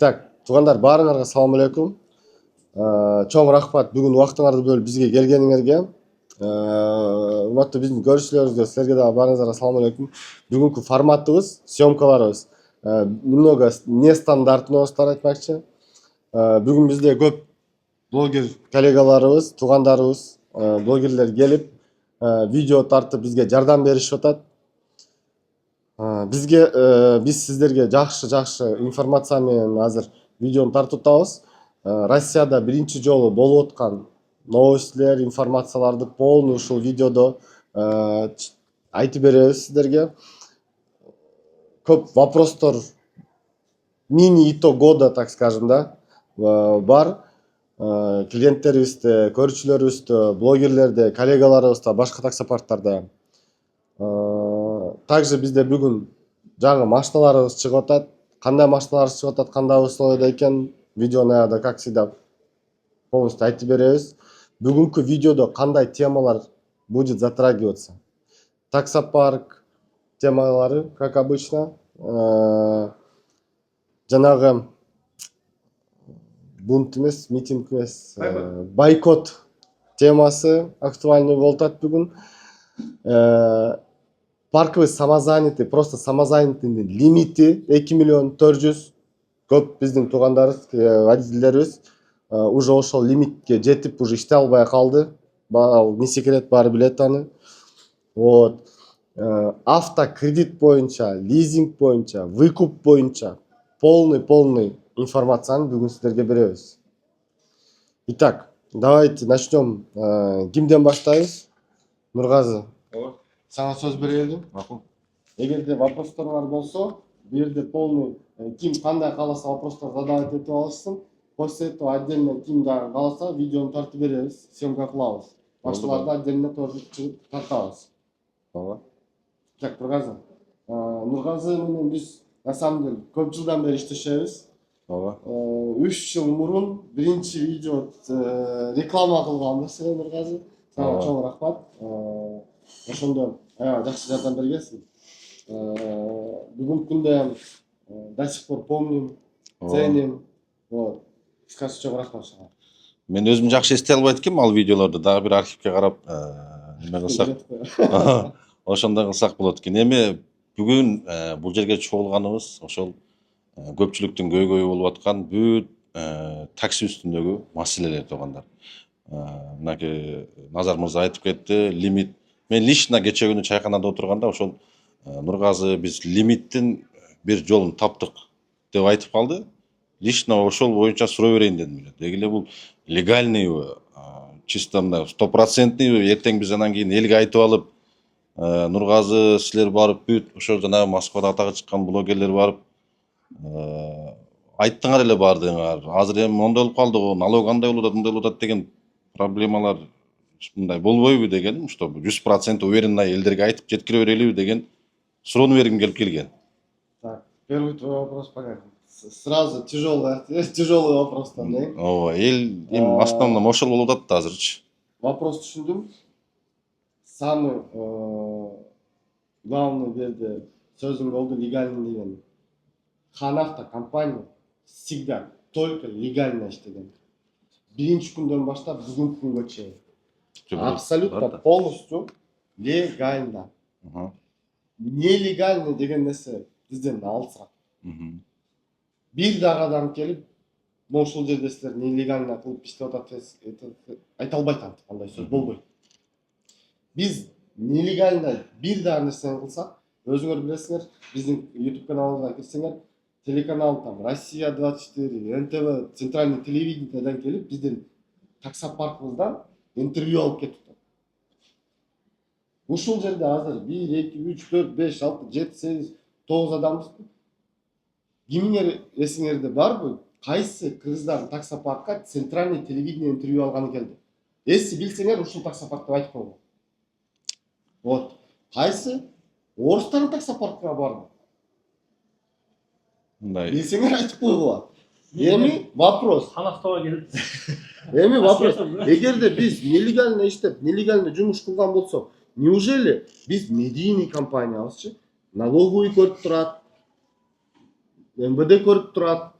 Так, туғандар барыңарға салам алейкум. Чоң рахмат бүгін уақытыңарды бөліп бізге келгеніңерге. Урматтуу биздин көрүүчүлөрүбүзгө, силерге дагы барыңыздарга салам алейкум. Бүгүнкү форматыбыз, съемкаларыбыз немного нестандартный болуштар айтмакчы. Бүгүн бизде көп блогер коллегаларыбыз, туугандарыбыз, блогерлер келип видео тартып бизге жардам беришип атат. Биз сиздерге жакшы информация менен азыр видеону тартып атабыз. Россияда биринчи жолу болуп аткан новостилер, информацияларды полный ушул видеодо айтып беребиз сиздерге. Көп вопростор, мини итог года, так скажем, да, бар. Клиенттерибизде, көрүүчүлөрүбүздө, блогерлерде, коллегаларыбызда, башка таксопарктарда. Также бизде бүгүн жаңы машиналарыбыз чыгып атат. Кандай машиналарыбыз чыгып атат, кандай условияда экен, видеонун аягында, как всегда, полностью айтып беребиз. Бүгүнкү видеодо кандай темалар будет затрагиваться? Таксопарк темалары, как обычно. Жанагы бунт эмес, митинг эмес, бойкот темасы актуальный болуп атат бүгүн. Паркыбыз самозанятый, просто самозанятыйдын лимити 2 400 000. Көп биздин туугандарыбыз, водительдерибиз уже ошол лимитке жетип, уже иштей албай калды. Не секрет, баары билет аны. Вот. Автокредит боюнча, лизинг боюнча, выкуп боюнча полный информацияны бүгүн сиздерге беребиз. Итак, давайте начнем. Кимден баштайбыз? Нургазы. Сага сөз берелим. Эгерде вопросторлор болсо, бу жерде полный ким кандай кааласа вопростор задавать этип алышсын. После этого отдельно ким дагы кааласа видеону тартып беребиз, съемка кылабыз. Башкаларды отдельно тоже тартабыз. Ооба. Так, Нургазы. Нургазы менен биз на самом деле көп жылдан бери иштешебиз. Ооба. 3 жыл мурун биринчи видео реклама кылганбыз Нургазы. Сага чоң рахмат. Ошондо жакшы жардам бергенсиң. Бүгүнкү күндө до сих пор помним, ценим. Вот. Скажи, чоң рахмат сага. Мен өзүм жакшы эстей албайт экенмин ал видеолорду, дагы бир архивке карап неме кылсак. Ошондой кылсак болот экен. Эми бүгүн бул жерге чогулганыбыз ошол көпчүлүктүн көйгөйү болуп аткан бүт такси үстүндөгү маселелер туугандар. Мынакей Назар мырза айтып кетти, лимит. Мен лично кече күнү чайканада отурганда ошол Нургазы биз лимиттин бир жолун таптык деп айтып калды. Лично ошол боюнча суроо берейин дедим. Деги эле бул легальныйбы, чисто мына 100%, эртең биз анан кийин элге айтып алып, Нургазы силер барып бүт ошол жанагы Москвада атага чыккан блогерлер барып айттыңар эле баардыгыңар. Азыр эми мондой болуп калды го, налог андай болуп атат, мындай болуп атат деген проблемалар мындай болбойбу деген, чтобы 100% уверенно элдерге айтып жеткире берелиби деген суроону бергим келип келген. Так, первый твой вопрос понятен. Сразу тяжелый вопрос там, да? Ооба, эми основном ошол болуп атат азырчы. Вопрос түшүндүм. Самый главный жерде сөзүң болду легальный деген. Ханавто компания всегда только легально иштеген. Биринчи күндөн баштап бүгүнкү күнгө чейин. Абсолютно полностью легально. Нелегально деген нерсе бизден алысыраак. Бир дагы адам келип, ошол жерде силер нелегально кылып иштеп атат, айта албайт андай сөз болбойт. Биз нелегально бир дагы нерсени кылсак, өзүңөр билесиңер, биздин YouTube каналыбызга кирсеңер, телеканал там Россия 24, НТВ, центральный телевидениеден келип, биздин таксопаркыбыздан интервью алып кетип атат. Ушул жерде азыр 1, 2, 3, 4, 5, 6, 7, 8, 9 адамбыз. Кимиңер эсиңерде барбы? Кайсы Кыргыздан таксопаркка центральный телевидение интервью алганы келди? Эси билсеңер, ушул таксопарк деп айтып койгон. Вот. Кайсы орустардын таксопаркына барды? Мындай. Билсеңер айтып койгула. Эми вопрос. Ханавтоого келип. Эми вопрос. Эгерде биз нелегально иштеп, нелегально жумуш кылган болсок, неужели биз медийный компаниябызчы налоговый көрүп турат, МВД көрүп турат,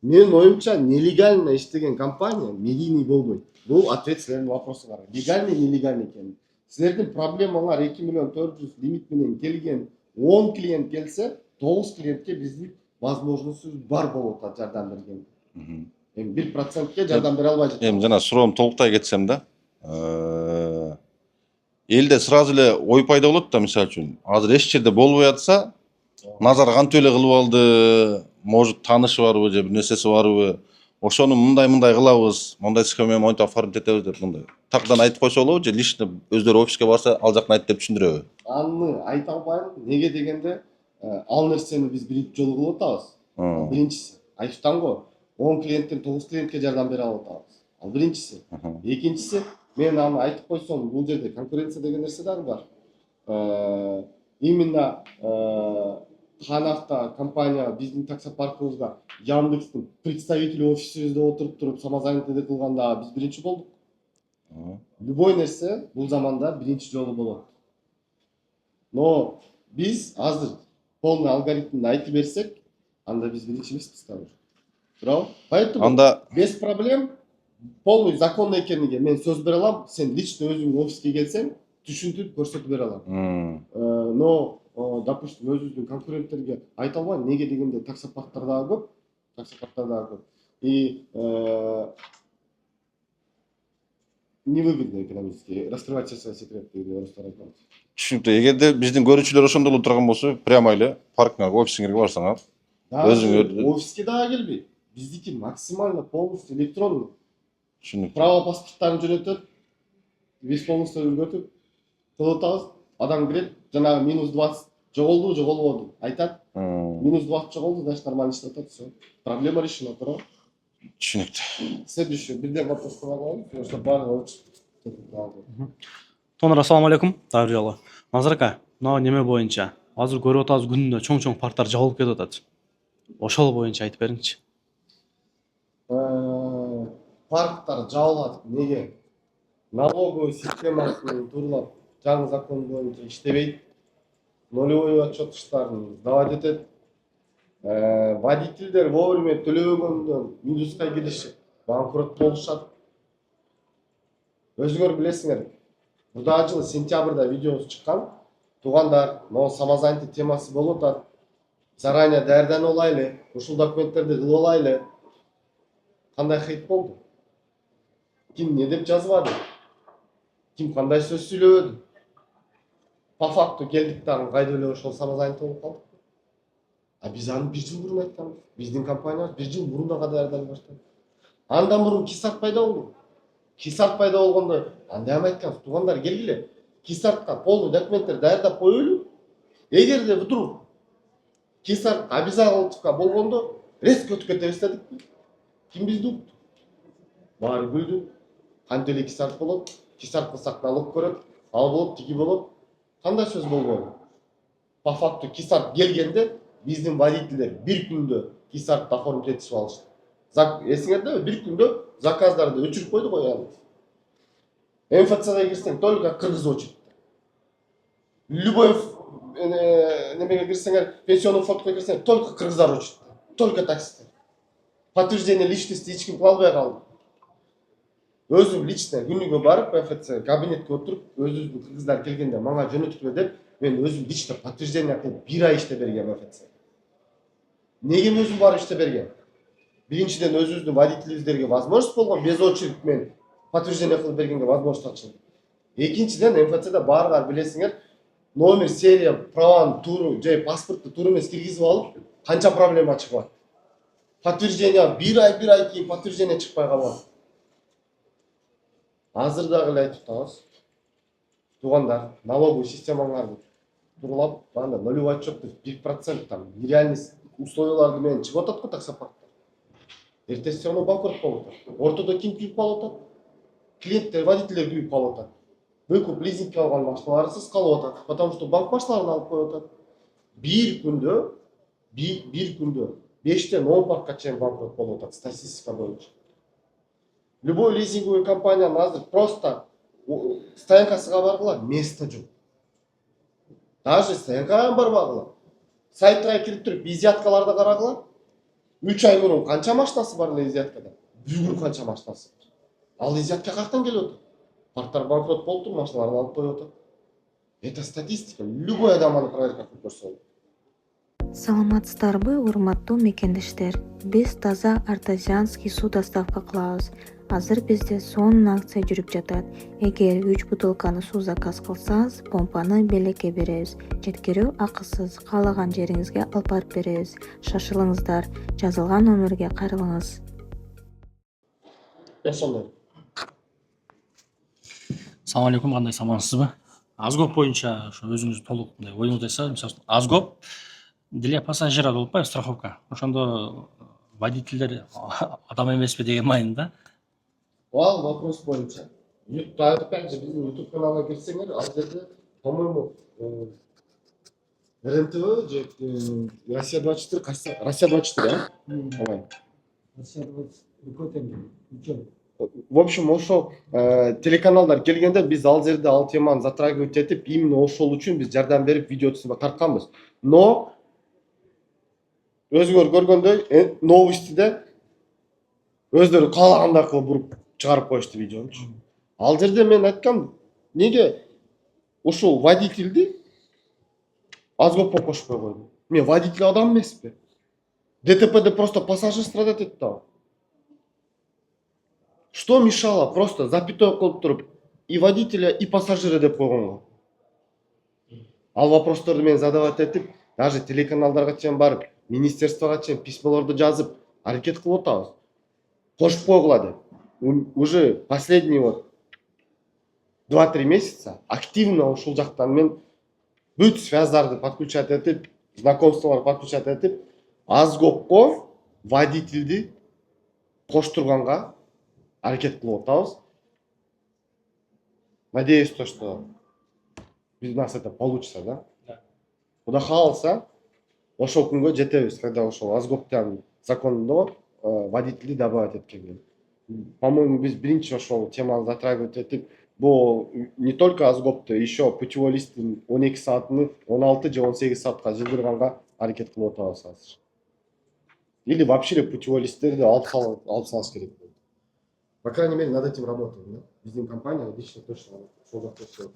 Менин оюмча нелегально иштеген компания медийный болбойт. Бул ответ силердин вопросуңарга. Легальный, нелегальный экенин. Силердин проблемаңар 2 миллион 400 лимит менен келген 10 клиент келсе, 9 клиентке биздин возможностубуз бар болуп атат жардам берген. Эми 1%ке жардам бере албай жатат. Эми жана суроом толуктай кетсем да, элде сразу эле ой пайда болот да, мисалы үчүн. Азыр эч жерде болбой атса, Назар кантип эле кылып алды, может таанышы барбы же бир нерсеси барбы? Ошону мындай кылабыз, мындай схема монтип оформить этебиз деп мындай. Такдан айтып койсо болобу же лично өздөрү офиске барса ал жактан айт деп түшүндүрөбү? Аны айта албайм. Неге дегенде, ал нерсени биз биринчи жолу кылып атабыз. Биринчиси. Айттым го, 10 клиенттен 9 клиентке жардам бере алып атабыз. Ал биринчиси. Экинчиси, мен аны айтып койсом, бул жерде конкуренция деген нерсе дагы бар. Именно Ханавта компания биздин таксопаркыбызга Яндекстин представители офисибизде отуруп туруп самозанятый кылганда биз биринчи болдук. Любой нерсе бул заманда биринчи жолу болот. Но биз азыр полный алгоритмди айтып берсек, анда биз биринчи эмеспиз да. Туурабы? Поэтому Анда без проблем полный законный экениге мен сөз бере алам. Сен лично өзүң офиске келсең, түшүндүрүп көрсөтүп бере алам. Но допустим, өзүбүздүн конкуренттерге айта албайм. Неге дегенде таксопарктар дагы көп. И невыгодно экономически раскрывать все свои секреты деп орустар айтат. түшүнүктүү. Эгерде биздин көрүүчүлөр ошондой эле турган болсо, прямо эле паркиңарга, офисиңерге барсаңар, өзүңөр офиске дагы келбей. Биздики максимально полностью электронный. түшүнүктүү. Право паспорттарын жөнөтөт, биз полностью өзгөртүп кылып атабыз. Адам кирет, жанагы -20 жоголду, жоголбоду айтат. -20 жоголду, значит нормально иштеп атат, все. Проблема решена, туурабы? Түшүнүктүү. Следующий бирден вопрос коелайын, потому баардыгы Тонор, ассаламу алейкум. Дагы жолу. Назар ака, мына неме боюнча азыр көрүп атабыз, күнүнө чоң парктар жабылып кетип атат. Ошол боюнча айтып бериңичи. Парктар жабылат. Неге? Налоговый системасын турлап, жаңы закон боюнча иштебейт. Нулевой отчетыштарын сдавать этет. Водительдер вовремя төлөбөгөндөн минуска киришип, банкрот болушат. Өзүңөр билесиңер. Мурдагы жылы сентябрда видеобуз чыккан. Туугандар, могу самозанятый темасы болуп атат. Заранее даярданып алайлы, ушул документтерди кылып алайлы. Кандай хейт болду? Ким не деп жазбады? Ким кандай сөз сүйлөбөдү? По факту келдик дагы кайда эле ошол самозанятый болуп калдык. А биз аны 1 жыл мурун айтканбыз. Биздин компаниябыз 1 жыл мурун да даярданып баштады. Андан мурун кисарт пайда болду. Кисарт пайда болгондо анда эми айтканбыз, туугандар келгиле. Кисартка полный документтер даярдап коелу. Эгерде вдруг кисарт обязательствка болгондо резко өтүп кетебиз дедик. Ким бизди укту? Баары күлдү. Кантип эле кисарт болот? Кисарт кылсак налог көрөт. Ал болот, тиги болот. Кандай сөз болгон? По факту кисарт келгенде биздин водительдер 1 күндө кисартты оформить этип алышты. Эсиңердеби? 1 күндө заказдарды өчүрүп койду го аны. МФЦ'ге кирсең только кыргыз очередь. Любой немеге кирсеңер, пенсионный фондко кирсең только кыргыздар очередь. Только таксистер. Подтверждение личности эч ким кыла албай калды. Өзүм лично күнүгө барып МФЦ кабинетке отуруп, өзүбүздүн кыргыздар келгенде мага жөнөткүлө деп, мен өзүм лично подтверждение кылып 1 ай иштеп бергем МФЦ. Неге өзүм барып иштеп бергем? Биринчиден өзүбүздүн водительдерге возможность болгон, без очередь мен подтверждение кылып бергенге возможность ачылды. Экинчиден МФЦда баарыңар билесиңер, номер, серия, праваны туура, же паспортты туура эмес киргизип алып, канча проблема чыгат. Подтверждение 1 ай кийин подтверждение чыкпай калат. Азыр дагы эле айтып атабыз. Туугандар, налоговый системаңарды турлап, анда нулевой отчетность 1% там нереальный условияларды менен чыгып атат го таксопарктар. Эртеси все равно банкрот болуп атат. Ортодо ким күйүп калып атат? Клиенттер, водительдер күйүп калып атат. Выкуп лизингке алган машиналарсыз калып атат, потому что банк машиналарын алып коюп атат. Bir күндө 5-тен 10 паркка чейин банкрот болуп атат статистика боюнча. Любой лизинговый компания азыр просто стоянкасыга баргыла, место жок. Даже стоянкага барбагыла. Сайтка кирип туруп, изяткаларды карагыла. 3 ай мурун канча машинасы бар эле изяткада? Бүгүн канча машинасы бар? Ал изятка каяктан келип атат? Парктар банкрот болуп туруп машиналарды алып коюп атат. Это статистика. Любой адам аны проверка кылып көрсө болот. Саламатсыздарбы, урматтуу мекендештер. Биз таза артезианский суу доставка кылабыз. Азыр бизде сонун акция жүрүп жатат. Эгер 3 бутылканы суу заказ кылсаңыз, помпаны белекке беребиз. Жеткирүү акысыз, каалаган жериңизге алып барып беребиз. Шашылыңыздар, жазылган номерге кайрылыңыз. Ошондой. Assalomu alaykum, qanday salomatsizmi? Azgop bo'yicha shu o'zingiz to'liq bunday o'yingizni aytsangiz, masalan, Azgop для пассажира bo'lib qo'yadi, страховка. O'shanda водительдер адам emasmi degan ma'noda. Ал вопрос боюнча. Опять же, биздин YouTube каналга кирсеңер, ал жерде, по-моему, РНТВ же Россия 24, Россия 24, а? Ой. Россия 24 В общем, ошол телеканалдар келгенде биз ал жерде ал теманы затрагивать этип, именно ошол үчүн биз жардам берип видео түсүрүп тартканбыз. Но өзүңөр көргөндөй новостиде өздөрү каалагандай кылып буруп чыгарып коюшту видеонучу. Ал жерде мен айткам, неге ушул водительди Азгопко кошпой койду? Мен водитель адам эмеспи? ДТПде просто пассажир страдать этти да. Что мешало просто запятой кылып туруп и водителя, и пассажира деп койгонго? Ал вопросторду мен задавать этип, даже телеканалдарга чейин барып, министерствого чейин письмолорду жазып, аракет кылып атабыз. Кошуп койгула деп. Уже последний вот 2-3 месяца активно ушул жактан мен бүт связьдарды подключать этип, знакомстволорду подключать этип, Азгопко водительди коштурганга аракет кылып атабыз. Надеюсь, то, что у нас это получится, да? Куда хаалса, ошол күнгө жетебиз, когда ошол Азгоптан закондо водительди добавить эткенге. По-моему, биз биринчи ошол теманы затрагивать этип, бул не только Азгопто, еще путевой листтин 12 саатын 16 же 18 саатка жылдырганга аракет кылып атабыз азыр. Или вообще путевой листтерди алып салыш керек. По крайней мере, над этим работаем. Да? Биздин компания лично точно сол жакта все.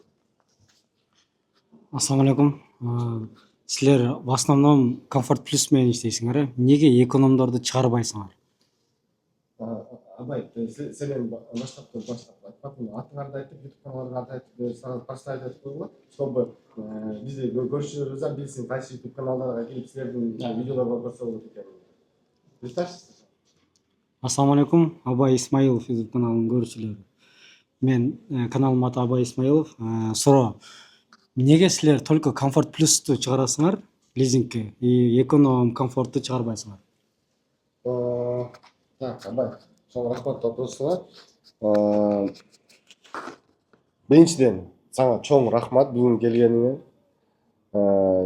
Assalomu alaykum. Sizlar в основном Comfort Plus менен иштейсиңер. Неге экономдорду чыгарбайсыңар? Абай, сен баштаптан айтпадың, атыңарды айтып, YouTube каналдарды айтып, сразу поставить этип койгула, чтобы бизде көрүүчүлөрүбүз билсин, кайсы YouTube каналдарга келип силердин видеолорду көрсө болот экенин. Представьтесь? Assalomu alaykum. Абай Исмаилов YouTube каналынын көрүүчүлөрү. Мен каналым аты Абай Исмаилов. Суроо. Неге силер только Comfort Plus'ту чыгарасыңар лизингке, и эконом комфортту чыгарбайсыңар? Так, Абай, чоң рахмат вопросуңа. Биринчиден, сага чоң рахмат бүгүн келгениңе.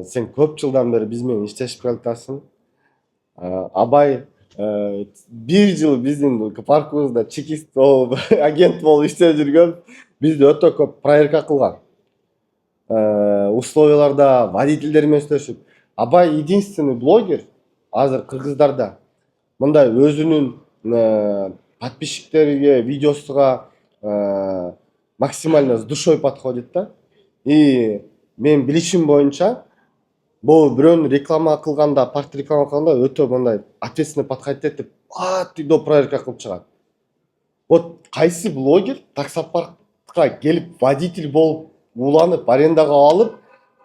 Сен көп жылдан бери биз менен иштешип келатасың. Абай 1 жыл биздин паркыбызда чекист болуп, агент болуп иштеп жүргөн, бизди өтө көп проверка кылган. Условияларда водительдер менен иштешип. Абай единственный блогер азыр кыргыздарда. Мындай өзүнүн подписчиктериге, видеосуга максимально с душой подходит да. И мен билишим боюнча бул бирөөнү реклама кылганда, парк реклама кылганда өтө мындай ответственно подходить этип, до проверка кылып чыгат. Вот кайсы блогер таксопаркка келип водитель болуп уланып, арендага алып,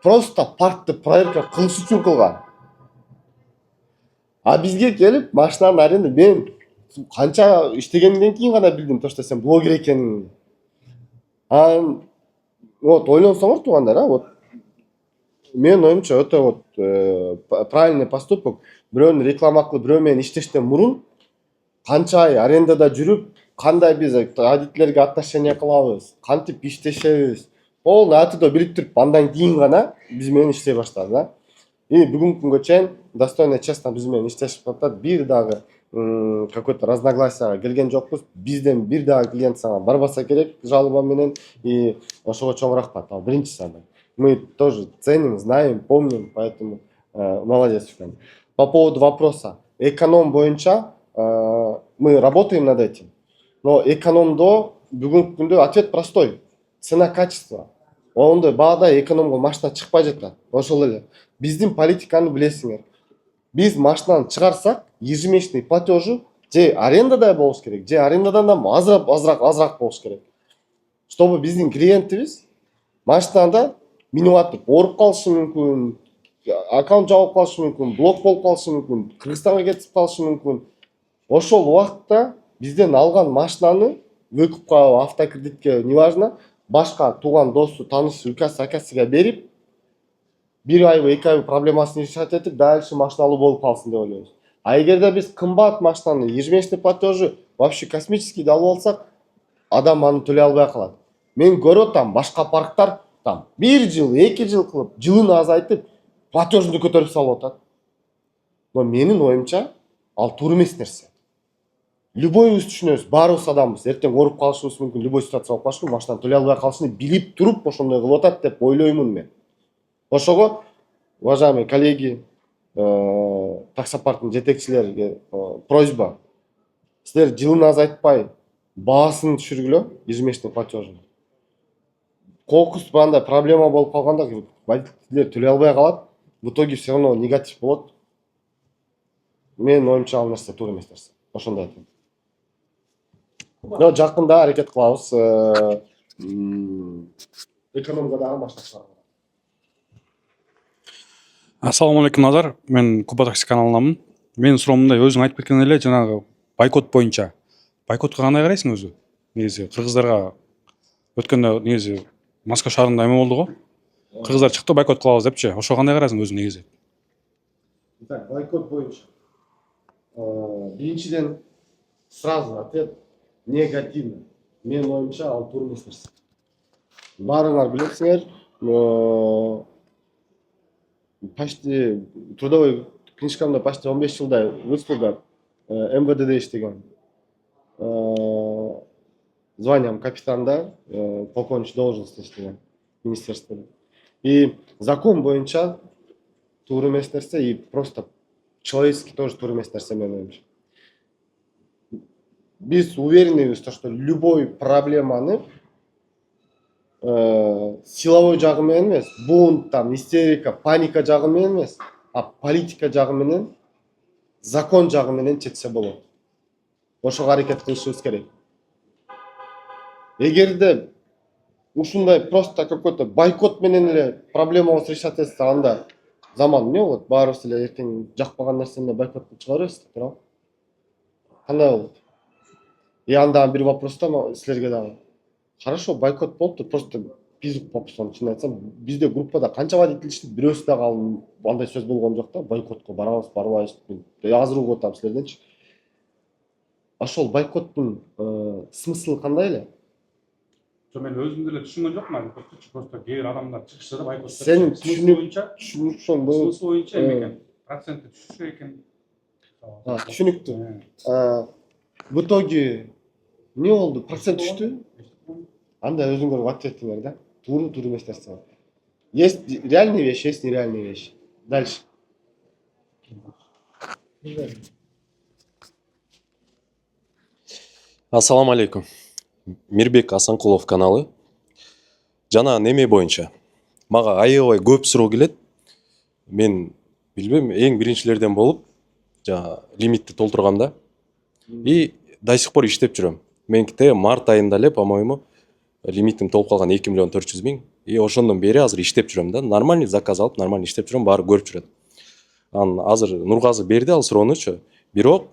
просто паркты проверка кылыш үчүн кылган. А бизге келип машинанын аренда мен канча иштегенден кийин гана билдим, то что сен блогер экениңди. Вот ойлонсоңор туугандар, вот мен оюмча өтө вот правильный поступок. Бирөөнү реклама кылып, бирөө менен иштештен мурун канча ай арендада жүрүп, кандай биз водительдерге отношение кылабыз, кантип иштешебиз, полный аты билип туруп, андан кийин гана биз менен иштей баштады да. И бүгүнкү күнгө чейин достойно, честно биз менен иштешип атат. Бир дагы какой-то разногласияга келген жокпуз. Бизден бир дагы клиент сага барбаса керек жалоба менен, и ошого чоң рахмат. Ал биринчи саны. Мы тоже ценим, знаем, помним, поэтому молодец. По поводу вопроса. эконом боюнча мы работаем над этим. Но экономдо бүгүнкү күндө ответ простой. Цена качество. Ондой баада экономго машина чыкпай жатат. Ошол эле. Биздин политиканы билесиңер. Биз машинаны чыгарсак, ежемесячный платежу же арендада болуш керек, же арендадан да азыраак болуш керек. Чтобы биздин клиентибиз машинада минип атып ооруп калышы мүмкүн, аккаунт жабылып калышы мүмкүн, блок болуп калышы мүмкүн, Кыргызстанга кетип калышы мүмкүн. Ошол убакытта бизден алган машинаны выкупка, автокредитке, неважно, башка тууган досу, таанышы, укасы, акасыга берип, бир айбы, эки айбы проблемасын решать этип, дальше машиналуу болуп калсын деп ойлойбуз. А эгерде биз кымбат машинаны ежемесячный платежу вообще космическийди алып алсак, адам аны төлөй албай калат. Мен көрүп атам, башка парктар там 1 жыл, 2 жыл кылып, жылын азайтып, платежду көтөрүп салып атат. Но менин оюмча, ал туура эмес нерсе. Любойбуз түшүнөбүз, баарыбыз адамбыз, эртең ооруп калышыбыз мүмкүн, любой ситуация болуп калышы мүмкүн, машинаны төлөй албай калышын билип туруп ошондой кылып атат деп ойлоймун мен. Ошого, уважаемые коллеги, таксопарктын жетекчилерине просьба. Силер жылын азайтпай, баасын түшүргүлө, ежемесячный платежын. Кокус бандай проблема болуп калганда, водительдер төлөй албай калат, в итоге все равно негатив болот. Мен оюмча ал нерсе туура эмес нерсе. Ошондой айтам. Но жакында аракет кылабыз. Экономго дагы машина чыгарабыз. Ассаламу алейкум, Назар. Мен Куба такси каналынанмын. Менин суроом мындай, өзүң айтып кеткен эле жанагы бойкот боюнча. Бойкотко кандай карайсың өзү? Негизи кыргыздарга өткөндө негизи Москва шаарында эме болду го. Кыргыздар чыкты бойкот кылабыз депчи. Ошого кандай карайсың өзүң негизи? Так, бойкот боюнча. Биринчиден сразу ответ негативный. Менин оюмча ал туура эмес нерсе. Баарыңар билесиңер, почти трудовой книжкамда почти 15 жылдай выслуга МВДде иштеген. Званием капитанда, полковничий должности иштеген министерствода. И закон боюнча туура эмес нерсе, и просто человечески тоже туура эмес нерсе менин оюмча. Биз уверенныйбыз, что любой проблеманы силовой жагы менен эмес, бунт, там, истерика, паника жагы менен эмес, а политика жагы менен, закон жагы менен чечсе болот. Ошого аракет кылышыбыз керек. Эгерде ушундай просто какой-то бойкот менен эле проблемабызды решать этсе, анда заман эмне болот? Баарыбыз эле эртең жакпаган нерсени бойкотко чыгарабыз, туурабы? Кандай болот? И анда бир вопрос да силерге дагы. Хорошо, бойкот болуптур, просто биз укпаппыз, чын айтсам, бизде группада канча водитель иштейт, бирөөсү дагы андай сөз болгон жок да, бойкотко барабыз, барбайбыз. Азыр угуп атам силерденчи. Ошол бойкоттун смыслы кандай эле? Мен өзүм деле түшүнгөн жокмун, просто кээ бир адамдар чыгышса да бойкот. Сенин түшүнүшүң смысл боюнча эме экен, проценти түшүшү экен. Түшүнүктүү. В итоге не болду? Процент түштү? Анда өзүңөр ответтиңер да. Туура эмес нерсе. Есть реальные вещи, есть нереальные вещи. Дальше. Ассаламу алейкум. Мирбек Асанкулов каналы. Жана неме боюнча. Мага аябай көп суроо келет. Мен билбейм, эң биринчилерден болуп, жана лимитти толтурганда и до сих пор иштеп жүрөм. Мениките март айында эле, по-моему, лимитим толуп калган 2 миллион 400 миң. И ошондон бери азыр иштеп жүрөм да. Нормальный заказ алып, нормальный иштеп жүрөм, баары көрүп жүрөт. Азыр Нургазы берди ал суроонучу. Бирок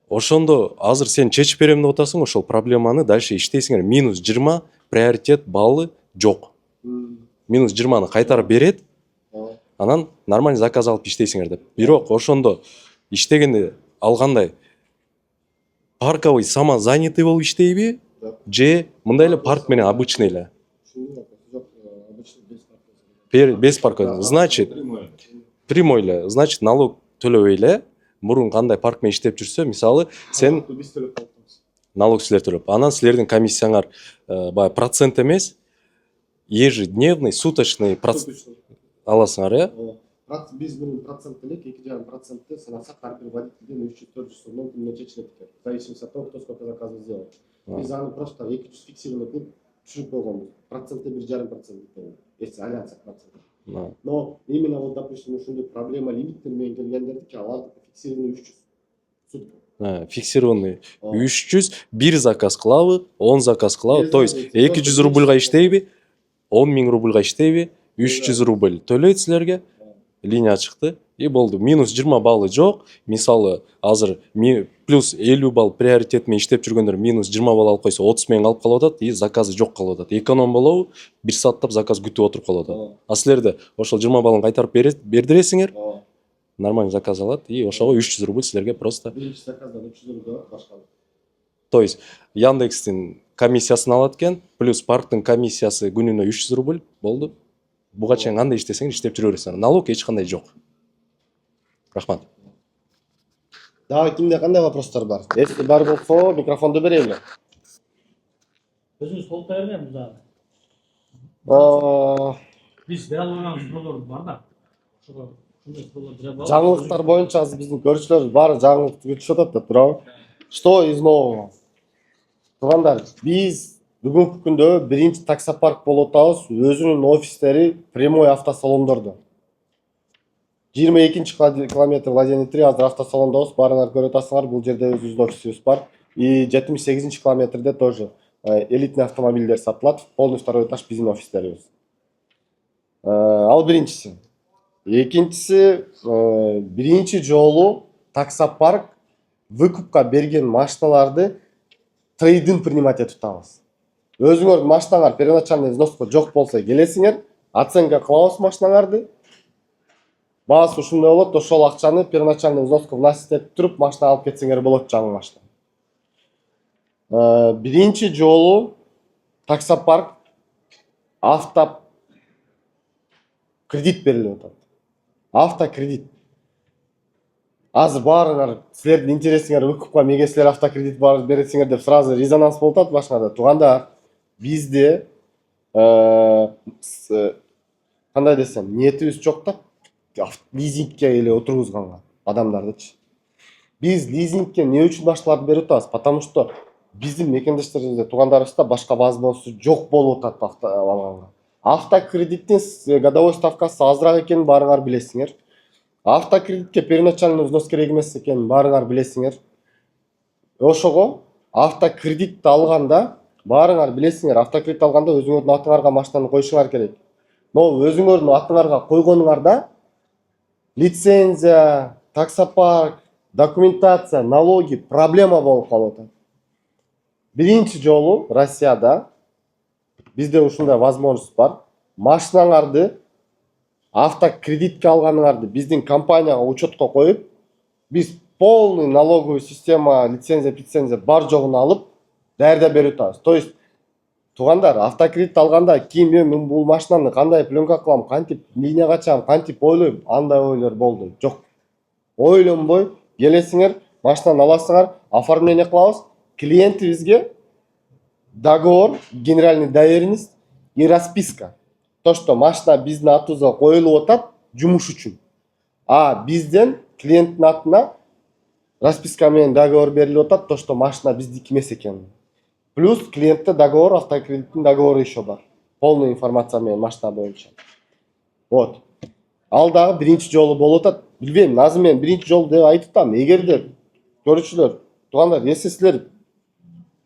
ошондо азыр сен чечип берем деп атасың, ошол проблеманы дальше иштейсиңер. Минус 20 приоритет баллы жок. Минус 20-ны кайтарып берет. Анан нормальный заказ алып иштейсиңер деп. Бирок ошондо иштегенде алгандай парковый самозанятый болуп иштейби? Же мындай эле парк менен обычный эле? Без парка. Значит, прямой эле. Значит, налог төлөбөй эле. Мурун кандай парк менен иштеп жүрсө, мисалы, сен налог силер төлөп. Анан силердин комиссияңар баягы процент эмес, ежедневный, суточный аласыңар, э? Биз бунун процент элек 2,5% санасак ар бир водительден 300-400 сомдон күнүнө чечилет экен. В зависимости от того, кто сколько заказов сделал. Биз аны просто 200 фиксированный кылып түшүрүп койгонбуз. Процентте 1,5% экен. Если алянса процент. Но именно вот, допустим, ушундай проблема лимиттер менен келгендердики алар фиксированный 300 сутка. Фиксированный 300, бир заказ кылабы, 10 заказ кылабы, то есть 200 рубльга иштейби, 10 000 рубльга иштейби, 300 рубль төлөйт силерге, линия чыкты и болду. Минус 20 баллы жок. Мисалы азыр плюс 50 балл приоритет менен иштеп жүргөндөр минус 20 балл алып койсо 30 менен алып калып атат и заказы жок калып атат. Эконом болобу, 1 сааттап заказ күтүп отуруп калып атат. А силерде ошол 20 баллын кайтарып бердиресиңер, нормально заказ алат и ошого 300 рубль силерге просто. Биринчи заказдан 300 рубль башка. То есть Яндекстин комиссиясын алат экен, плюс парктын комиссиясы күнүнө 300 рубль болду. Буга чейин кандай иштесең иштеп жүрө бересиң. Налог эч кандай жок. Рахмат. Дагы кимде кандай вопростор бар? Если бар болсо, микрофонду берейинби? өзүңүз толук бербейм дагы. Биз бере албаган суроолор бар да. Ошого ушундай суроолор бере алабыз. Жаңылыктар боюнча биздин көрүүчүлөр баары жаңылыкты күтүшүп атат да, туурабы? Что из нового? Туугандар, биз бүгүнкү күндө биринчи таксопарк болуп атабыз, өзүнүн офистери прямой автосалондордо. 22 километр Владение 3 азыр автосалондобуз, баарыңар көрүп атасыңар, бул жерде өзүбүздүн офисибиз бар. И 78 километрде тоже элитный автомобилдер сатылат, полный второй этаж биздин офистерибиз. Ал биринчиси. Экинчиси, биринчи жолу таксопарк выкупка берген машиналарды трейдинг принимать этип атабыз. Өзүңөрдүн машинаңар первоначальный взноска жок болсо келесиңер, оценка кылабыз машинаңарды. Баасы ушундай болот, ошол акчаны первоначальный взноска вносить этип туруп машина алып кетсеңер болот, жаңы машина. Биринчи жолу таксопарк кредит берилип атат. Автокредит. Азыр баарыңар силердин интересиңер выкупка эмнеге силер автокредит бересиңер деп сразу резонанс болуп атат башкада. Туугандар, бизде кандай десем, ниетибиз жок да лизингке эле отургузганга адамдардычы. Биз лизингке эмне үчүн башкаларды берип атабыз? Потому что биздин мекендештерибизде, туугандарыбызда башка возможность жок болуп атат алганга. Автокредиттин годовой ставкасы азыраак экенин баарыңар билесиңер. Автокредитке первоначальный взнос керек эмес экенин баарыңар билесиңер. Ошого автокредитти алганда баарыңар билесиңер, автокредит алганда өзүңөрдүн атыңарга машинаны коюшуңар керек. Но өзүңөрдүн атыңарга койгонуңарда лицензия, таксопарк, документация, налоги проблема болуп калып атат. Биринчи жолу Россияда бизде ушундай возможность бар. Машинаңарды автокредитке алганыңарды биздин компанияга учетко коюп, биз полный налоговый система, лицензия бар жогун алып даярдап берип атабыз. То есть туугандар, автокредит алганда мен бул машинаны кандай пленка кылам, кантип линияга чыгам, кантип ойлойм, андай ойлор болду. Жок. Ойлонбой келесиңер, машинаны аласыңар, оформление кылабыз, клиентибизге договор, генеральный доверенность и расписка. То, что машина биздин атыбызга коюлуп атат жумуш үчүн. А бизден клиенттин атына расписка менен договор берилип атат, то, что машина биздики эмес экенин. Плюс клиентте договор, автокредиттин договору еще бар. Полная информация менен машина боюнча. Вот. Ал дагы биринчи жолу болуп атат. Билбейм, азыр мен биринчи жолу деп айтып атам. Эгерде көрүүчүлөр, туугандар, если силер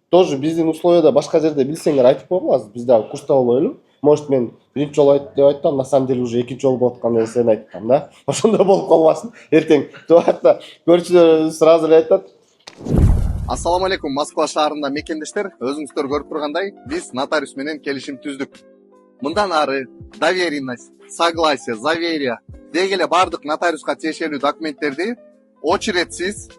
тоже биздин условияда башка жерде билсеңер айтып койгула, биз дагы курста болойлу. Может мен биринчи жолу айтып деп айттым, на самом деле уже экинчи жолу болуп аткандан сен айттым, да? Ошондой болуп калбасын. Эртең туакта көрүүчүлөр сразу эле айтат. Ассаламу алейкум, Москва шаарында мекендештер, өзүңүздөр көрүп тургандай, биз нотариус менен келишим түздүк. Мындан ары доверенность, согласие, заверие дегеле бардык нотариуска тиешелүү документтерди очередсиз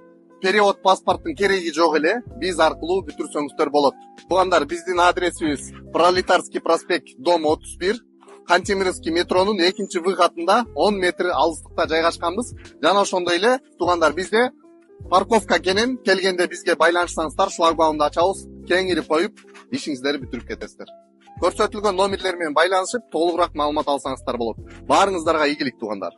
период паспорттун кереги жок эле биз аркылуу бүтүрсөңүздөр болот. Туугандар, биздин адресибиз Пролетарский проспект, дом 31, Кантемировский метронун экинчи выходунда 10 метр алыстыкта жайгашканбыз. Жана ошондой эле туугандар, бизде парковка келгенде бизге байланышсаңыздар, шлагбаумду ачабыз, кеңирип коюп, ишиңиздерди бүтүрүп кетесиздер. Көрсөтүлгөн номерлер менен байланышып, толугураак маалымат алсаңыздар болот. Баарыңыздарга ийгилик, туугандар.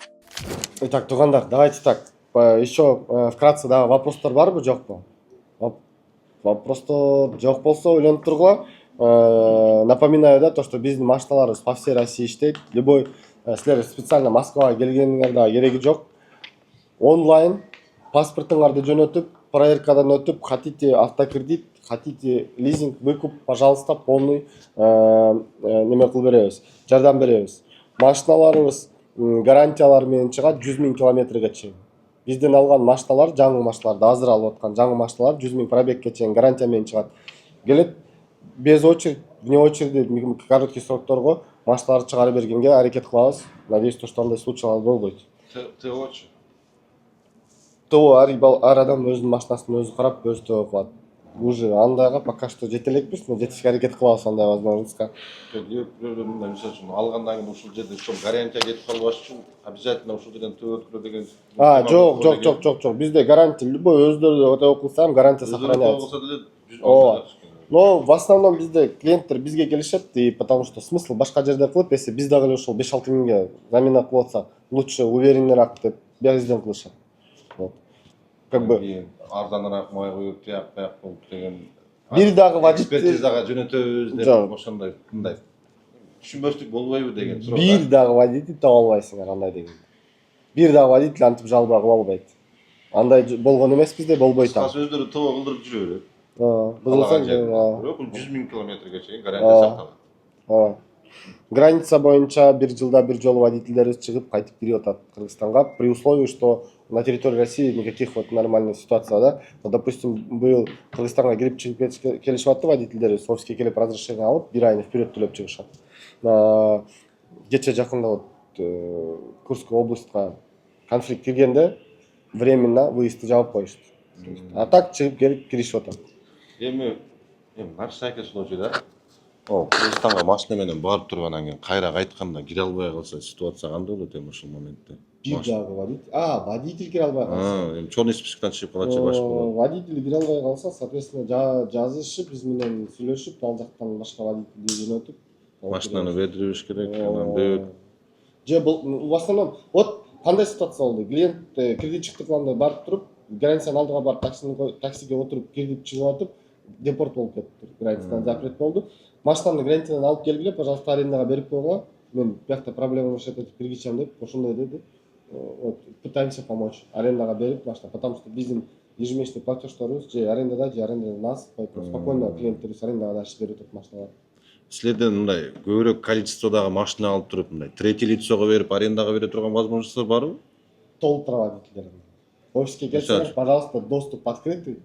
Итак, туугандар, давайте так. Еще вкратце, да, вопростар барбы, жокпу? Вопростар жок болсо ойлонуп тургула. Напоминаю, да, то, что биздин машиналарыбыз по всей России иштейт. Любой силер специально Москвага келгениңер дагы кереги жок. Онлайн паспортуңарды жөнөтүп, проверкадан өтүп, хотите автокредит, хотите лизинг, выкуп, пожалуйста, полный неме кылып беребиз, жардам беребиз. Машиналарыбыз гарантиялар менен чыгат 100 000 километрге чейин. Бизден алган машиналар, жаңы машиналарды азыр алып аткан жаңы машиналар 100 000 пробегке чейин гарантия менен чыгат. Келет без очередь, вне очереди короткий срокторго машиналарды чыгарып бергенге аракет кылабыз. Надеюсь, что андай случайлар болбойт. ТОчу. ТО ар адам өзүнүн машинасын өзү карап, өзү ТО кылат. Уже андайга пока что жете элекпиз, но жетишке аракет кылабыз андай возможностька. Мисалы үчүн алгандан кийин ушул жерде ошол гарантия кетип калбаш үчүн обязательно ушул жерден ТО өткөрө деген. Жок. Бизде гарантия любой өздөрү ТО кылса ham гарантия сохраняется. Но в основном bizde клиенттер бизге келишет, и потому что смысл башка жерде кылып, если биз дагы ошол 5-6 миңге замена кылып атсак, лучше уверенныйраак деп бизден кылышат. Вот. Как бы арзаныраак май коюп, тияк болуп деген. Бир дагы водитель экспертизага жөнөтөбүз деп ошондой мындай түшүнбөстүк болбойбу деген суроо. Бир дагы водитель таба албайсыңар андай деген. Бир дагы водитель антип жалоба кыла албайт. Андай болгон эмес бизде, болбойт ал. Сөздөрү ТО кылдырып жүрө берет. Бул 100 000 километрге чейин гарантия сакталат. Граница боюнча бир жылда бир жолу водительдерибиз чыгып кайтып кирип атат Кыргызстанга, при условии, что на территории России никаких вот нормальных ситуаций, да. Вот, допустим, быйыл Кыргызстанга кирип чыгып келишип атты водительдерибиз, офиске келип разрешение алып, бир айны вперед төлөп чыгышат. Кече жакында вот Курская областька конфликт киргенде временно выездди жаап коюшту. А так чыгып келип киришип атат. Эми наш сайке случай да. Кыргызстанга машина менен барып тургандан кийин кайра кайтканда кире албай калса ситуация кандай болот эми ушул моментте? Бир дагы водитель, водитель кире албай калса. Эми черный спискадан чыгып калат башка болот. Водитель кире албай калса, соответственно, жазышып, биз менен сүйлөшүп, ал жактан башка водительди жөнөтүп, машинаны бердириш керек, анан бөт. Же бул в основном вот кандай ситуация болду? Клиент кредит чыктырганда барып туруп, границанын алдыга барып таксиге отуруп кирип чыгып атып, депорт болуп кетти. Границадан запрет болду. Машинаны границадан алып келгиле, пожалуйста, арендага берип койгула. Мен биякта проблема решать этип киргизем деп, ошондой деди. Вот, пытаемся помочь. Арендага берип машина, потому что биздин ежемесячный платежторубуз же арендада нас, поэтому спокойно клиенттерибиз арендага дашып берип атат машиналарды. Силерден мындай көбүрөөк количестводагы машина алып туруп, мындай третий лицого берип арендага бере турган возможностьтор барбы? Толтыра водительдерден. Офиске келсеңер, пожалуйста, доступ открытый.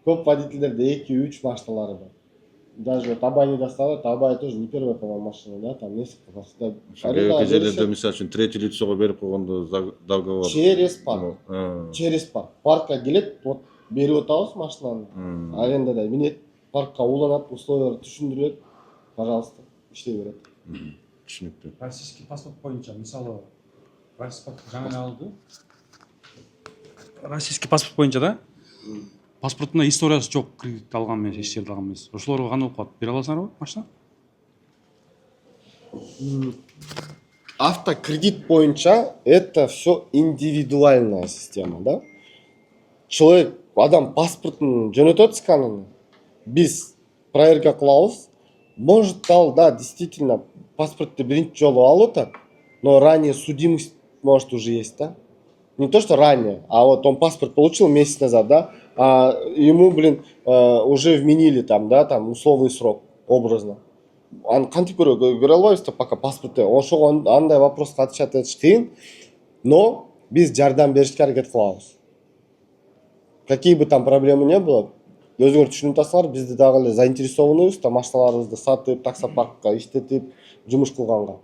Көп водительдерде 2-3 машиналары бар. Даже вот Абай не доставляет, Абай тоже не первая, по-моему, машина, да, там несколько машин. Кээ жерлерде мисалы үчүн третий лицого берип койгондо договор через парк. Через парк. Паркка келет, вот берип атабыз машинаны. Арендада минет, паркка уланат, условияларды түшүндүрөт. Пожалуйста, иштей берет. Түшүнүктүү. Российский паспорт боюнча, мисалы, паспорт жаңы алды. Российский паспорт боюнча да? Паспортунда историясы жок, кредит алган эмес, эч жерде алган эмес. Ошолорго кандай болуп калат? Бере аласыңарбы машина? Автокредит боюнча это все индивидуальная система, да? Человек, адам паспортун жөнөтөт атышканын, биз проверка кылабыз. Может, ал, да, действительно, паспортты биринчи жолу алып атат, но ранее судимость, может, уже есть, да? Не то, что ранее, а вот он паспорт получил месяц назад, да, а ему, уже вменили там, да, там условный срок, образно. Кантип көрө албайбыз пока паспортты. Ошого андай вопроска отвечать этиш кыйын, но биз жардам беришке аракет кылабыз. Какие бы там проблемы не было, өзүңөр түшүнүп атасыңар, бизди дагы эле заинтересованыбыз, машиналарыбызды сатып, таксопаркка иштетип, жумуш кылганга.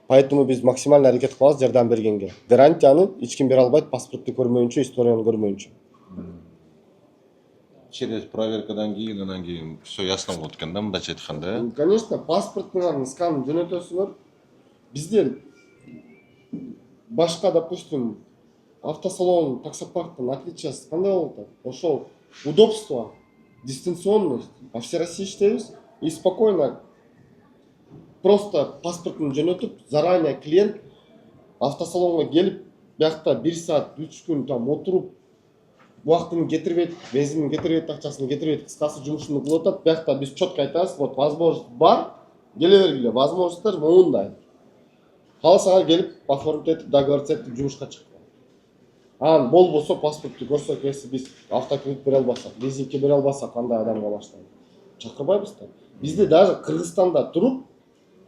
Поэтому biz максимально аракет кылабыз жардам бергенге. Гарантияны эч ким бере албайт, паспортты көрмөйүнчө, историяны көрмөйүнчө. Через проверкадан кийин, анан кийин все ясно болот экен да, мындайча айтканда. Конечно, паспорттун сканын жөнөтөсүңөр. Бизде башка, допустим, автосалон, таксопарктын отличиясы кандай болуп атат? Ошол удобство, дистанционность, по всей России иштейбиз и спокойно просто паспортун жөнөтүп, заранее клиент автосалонға келіп бияқта 1 саат 3 күн там отырып уақытын кетірбейді, бензинін кетірбейді, ақшасын кетірбейді, қысқасы жұмысını қылып отырады. Бияқта біз четко айтасыз, вот возможность бар, келе бергіле, возможностьтар мындай. Қаласаңа келіп, оформить етіп, договориться етіп, жұмысқа шығып. Бол болса паспортты көрсек, если біз автокредит бере албасақ, лизингке бере албасақ, қандай адамға машинаны шақырбайбыз да. Бізде даже Қырғызстанда тұрып,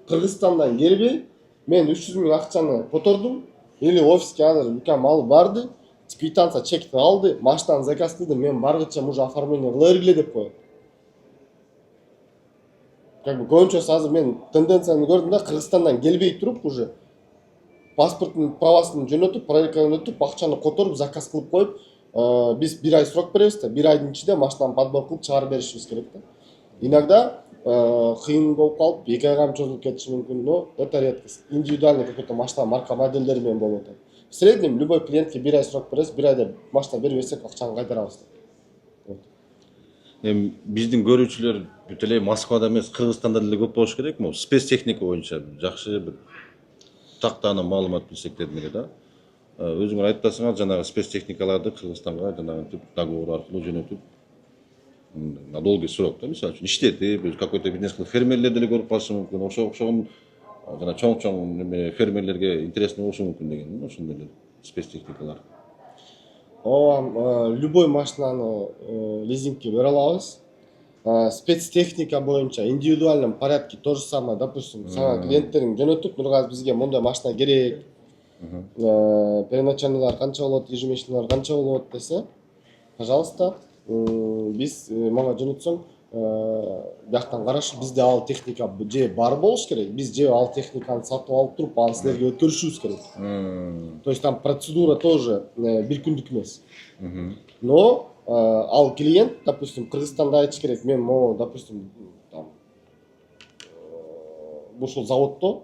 Қырғызстандан келбей, мен 300 000 ақшаны көтердім, или офиске азыр үлкен малы барды, квитанция чекті алды, машинаны заказ қылды, мен барғыча уже оформление қыла бергіле деп қояды. Как бы көбінше азыр мен тенденцияны көрдім да, Қырғызстандан келбей тұрып уже паспорттың правасын жөнөтүп, проверкадан өтіп, ақшаны көтеріп, заказ қылып қойып, біз 1 ай срок береміз да, 1 айдың ішінде машинаны подбор қылып шығарып берішіміз керек да. Иногда қиын болып қалып, 2 айға созылып кетиши мүмкін, но это редкость. Индивидуальный какой-то машина, марка модельдермен болып отыр. В среднем любой клиентке 1 ай срок бересіз, 1 айда машина беріп берсек, ақшаны қайтарамыз. Биздин көрүүчүлөр бүт эле Москвада эмес, Кыргызстанда деле көп болуш керек. Могу спецтехника боюнча жакшы бир тактаны маалымат билсек дедим эле да. Өзүңөр айтасыңар, жанагы спецтехникаларды Кыргызстанга жанагы договор аркылуу жөнөтүп на долгий срок да, мисалы үчүн иштетип, какой-то бизнес кылып фермерлер деле көрүп калышы мүмкүн. Окшогон жана чоң фермерлерге интересный болушу мүмкүн деген, ошондой эле спецтехникалар. Любой машинаны лизингке бере алабыз. Спецтехника боюнча индивидуальном порядке то же самое, допустим, сага клиенттериң жөнөтүп, Нургаз бизге мындай машина керек, переначальныйлар канча болот, ежемесячныйлар канча болот десе, пожалуйста, биз мага жөнөтсөң, бияктан карашып, бизде ал техника же бар болуш керек, биз же ал техниканы сатып алып туруп, аны силерге өткөрүшүбүз керек. То есть там процедура тоже бир күндүк эмес. Но ал клиент, допустим, Кыргызстанда айтыш керек, мен могу, допустим, там ушул заводдо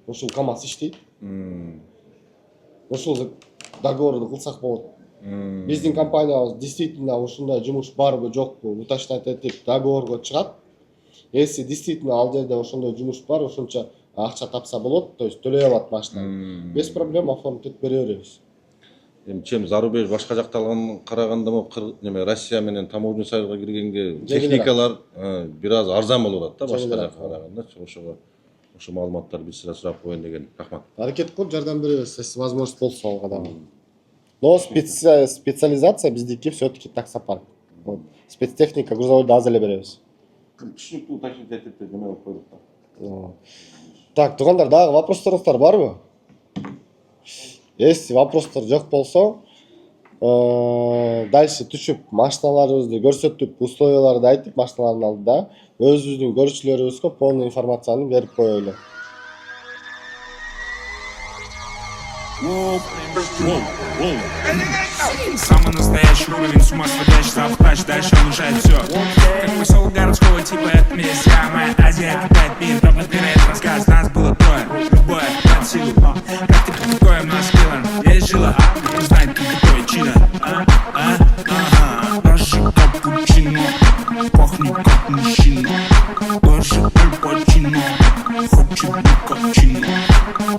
ушул КамАЗ иштейт. Ушул договорду кылсак болот. Биздин компаниябыз действительно ушундай жумуш барбы жокпу уточнять этип договорго чыгат. Если действительно ал жерде ошондой жумуш бар, ошончо акча тапса болот, то есть төлөй алат машина. Без проблем оформить бере беребиз. Чем зарубеж башка жактан караганда неме Россия менен таможня союзга киргенге техникалар бир аз арзан болуп атат да, башка жакка караганда. Ошо маалыматтарды биз сразу сурап коеюн деген. Рахмат. Аракет кылып жардам беребиз, если возможность болсо алга да. Но специализация биздики все-таки таксопарк. Спецтехника грузовойду аз эле беребиз. Түшүнүктүү уточнить этип неме кылып койдук да. Так, туугандар, дагы вопростарыңыздар барбы? Если вопростар жок болсо, дальше түшүп машиналарыбызды көрсөтүп, условияларды айтып, машиналардын алдында өзүбүздүн көрүүчүлөрүбүзгө полный информацияны берип коелу. Самый настоящий уровень, с ума сводящий завтрач, дальше внушает все. Как посол городского типа, это миссия. Моя Азия кипает мир, топ напирает рассказ. Нас было трое, любое под силу. Как ты под коем нас киллер? Есть жила, знает, ты такой чина. Ножи капучино, пахнет как мужчина. Тоже альпачино, хочет быть как чино.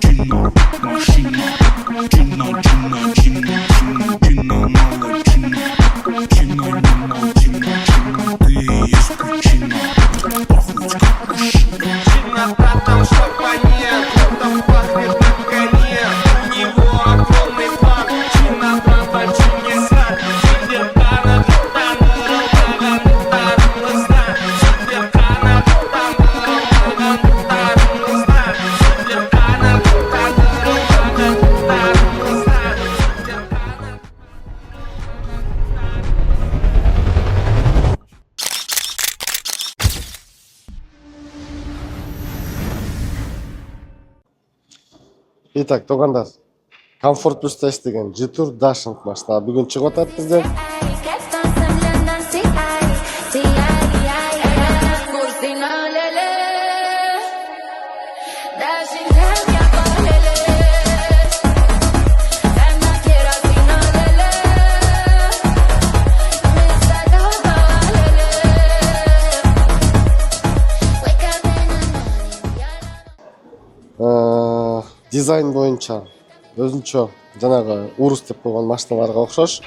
Чино, машина. Чино, чино, чино, чино, чино, мало чино. Чино, мало чино, чино. Ты и есть причина. Пахнуть как мужчина. Чино, братан, чтоб понять, там пахнет как коньяк. У него огромный план. Чино, братан, чино, сад. Сибиркана, Итак, туугандар, Comfort Plus тештеген Jetour Dashing машина бүгүн чыгып атат бизде. Дизайн боюнча өзүнчө жанагы урус деп койгон машиналарга окшош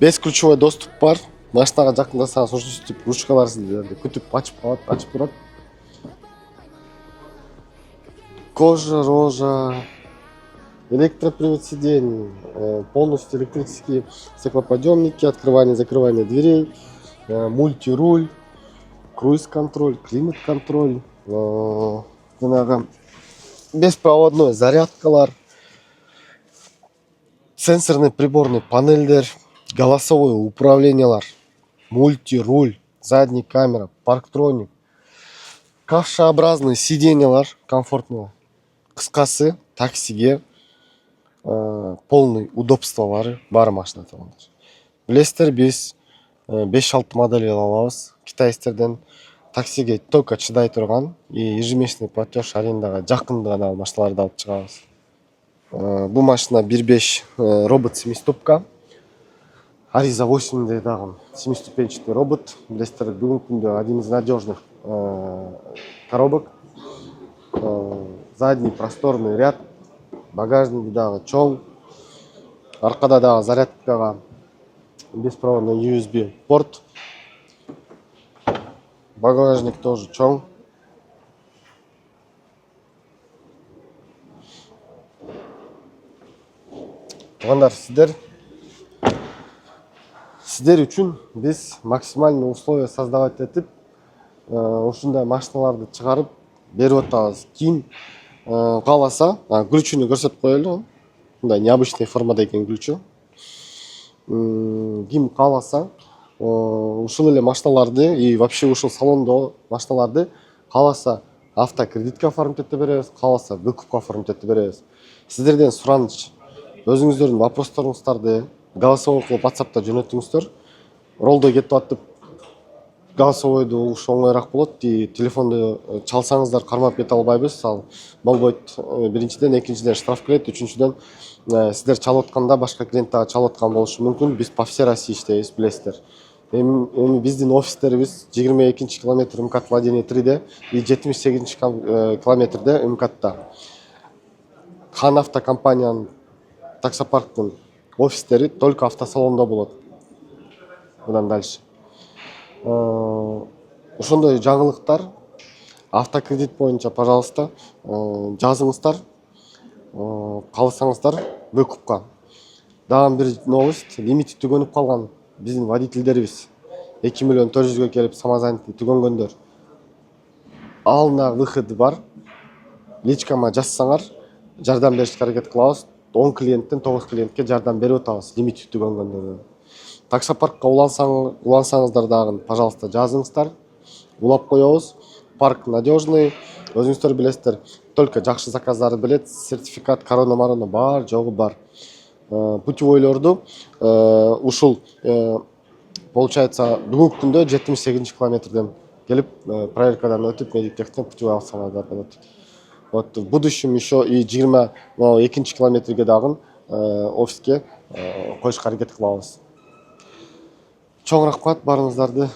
бесключевой доступ бар. Машинага жакындасаңыз ушинтип ручкалар сиздерди күтүп ачып калат, ачып турат. Кожа, рожа, электропривод сидений, полностью электрические стеклоподъемники, открывание, закрывание дверей, мультируль, круиз-контроль, климат-контроль, жанагы беспроводной зарядкалар, сенсорный приборный панельдер, голосовое управлениялар, мультируль, задний камера, парктроник, кавшаобразный сиденьялар комфортный, кыскасы таксиге полный удобстволары бар машина болгондар. Билесиздер, биз 5-6 модель алабыз. Китайцтерден таксиге только чыдай турган и ежемесячный платеж арендага жакын гана машиналарды алып чыгабыз. Бул машина 1.5 робот 7-ступка. Ariza 8 дагы 7-ступенчатый робот. Билесиздер, бүгүнкү күндө один из надежных коробок. Задний просторный ряд, багажник дагы чоң, аркада дагы зарядкага беспроводной USB порт, багажник тоже чоң. Туугандар, сиздер үчүн биз максимальный условия создавать этип ушундай машиналарды чыгарып берип атабыз. Ким кааласа, ключүнү көрсөтүп коелу. Мындай необычный формада экен ключу. Ким кааласа, ушул эле машиналарды и вообще ушул салондо машиналарды кааласа автокредитке оформить этип беребиз, кааласа выкупка оформить этип беребиз. Сиздерден сураныч, өзүңүздөрдүн вопросторуңуздарды голосовой кылып WhatsApp'та жөнөтүңүздөр. Ролдо кетип атып голосовойду ушу оңоюраак болот. Телефонду чалсаңыздар кармап кете албайбыз. Ал болбойт. Биринчиден, экинчиден штраф келет, үчүнчүдөн сиздер чалып атканда башка клиент дагы чалып аткан болушу мүмкүн. Биз по всей России иштейбиз, билесиздер. Эми биздин офистерибиз 22-километр МКАД Владение 3де и 78-километрде МКАДта. Хан авто компаниянын таксопарктын офистери только автосалондо болот. Мындан дальше. Ошондой жаңылыктар автокредит боюнча, пожалуйста, жазыңыздар. Калысаңыздар выкупка. Дагы бир новость, лимити түгөнүп калган биздин водительдерибиз 2 миллион 400 келип самозанятый түгөнгөндөр. Алдына выходы бар. Личкама жазсаңар, жардам беришке аракет кылабыз. 10 клиенттен 9 клиентке жардам берип атабыз лимити түгөнгөндөргө. Таксопаркка улансаңыздар дагы, пожалуйста, жазыңыздар. Улап коебуз. Парк надежный. Өзүңүздөр билесиздер, только жакшы заказдарды билет, сертификат, корона бар, жогу бар. Путевойлорду ушул получается бүгүнкү күндө 78-километрден келип проверкадан өтүп медиктехтен путевой алсаңыздар болот. Вот в будущем еще и 22-километрге дагы офиске коюшка аракет кылабыз. Чоң рахмат барыңыздарды,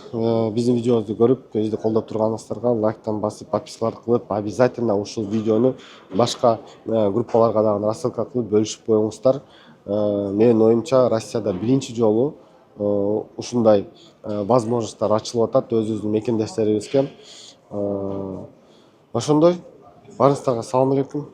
биздин видеобузду көрүп, бизди колдоп турганыңыздарга лайктан басып, подпискалар кылып, обязательно ушул видеону башка группаларга дагы рассылка кылып бөлүшүп коюңуздар. Менин оюмча, Россияда биринчи жолу ушундай возможностьтар ачылып атат өзүбүздүн мекендештерибизге. Ошондой, барыңыздарга салам алейкум.